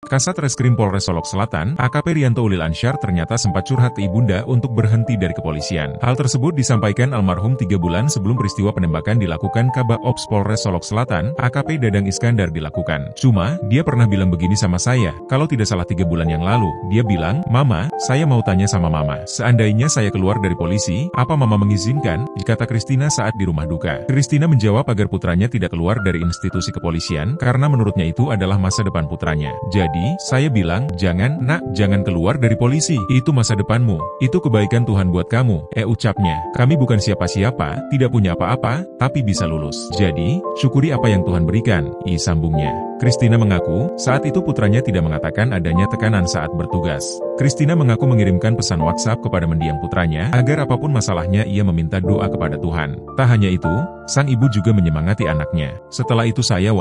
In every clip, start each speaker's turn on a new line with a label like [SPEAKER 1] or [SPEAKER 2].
[SPEAKER 1] Kasat Reskrim Polres Solok Selatan, AKP Rianto Ulil Ansyar ternyata sempat curhat ke ibunda untuk berhenti dari kepolisian. Hal tersebut disampaikan almarhum 3 bulan sebelum peristiwa penembakan dilakukan Kabak Ops Polres Solok Selatan, AKP Dadang Iskandar dilakukan. Cuma, dia pernah bilang begini sama saya, kalau tidak salah 3 bulan yang lalu, dia bilang, "Mama, saya mau tanya sama Mama, seandainya saya keluar dari polisi, apa Mama mengizinkan?" Kata Kristina saat di rumah duka. Kristina menjawab agar putranya tidak keluar dari institusi kepolisian, karena menurutnya itu adalah masa depan putranya. Jadi, saya bilang, "Jangan, Nak, jangan keluar dari polisi. Itu masa depanmu. Itu kebaikan Tuhan buat kamu." Ucapnya, "Kami bukan siapa-siapa, tidak punya apa-apa, tapi bisa lulus. Jadi, syukuri apa yang Tuhan berikan," sambungnya. Kristina mengaku, saat itu putranya tidak mengatakan adanya tekanan saat bertugas. Kristina mengaku mengirimkan pesan WhatsApp kepada mendiang putranya, agar apapun masalahnya ia meminta doa kepada Tuhan. Tak hanya itu, sang ibu juga menyemangati anaknya. "Setelah itu saya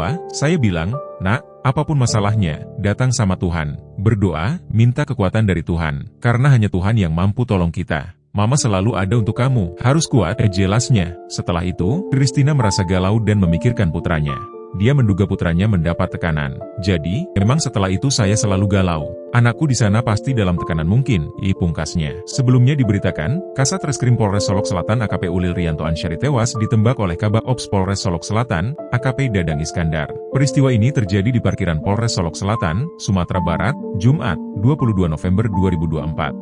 [SPEAKER 1] bilang, Nak, apapun masalahnya, datang sama Tuhan. Berdoa, minta kekuatan dari Tuhan. Karena hanya Tuhan yang mampu tolong kita. Mama selalu ada untuk kamu, harus kuat," jelasnya. Setelah itu, Kristina merasa galau dan memikirkan putranya. Dia menduga putranya mendapat tekanan. "Jadi, memang setelah itu saya selalu galau. Anakku di sana pasti dalam tekanan mungkin," pungkasnya. Sebelumnya diberitakan, Kasat Reskrim Polres Solok Selatan AKP Ulil Rianto Ansyar tewas ditembak oleh Kabak Ops Polres Solok Selatan, AKP Dadang Iskandar. Peristiwa ini terjadi di parkiran Polres Solok Selatan, Sumatera Barat, Jumat, 22 November 2024.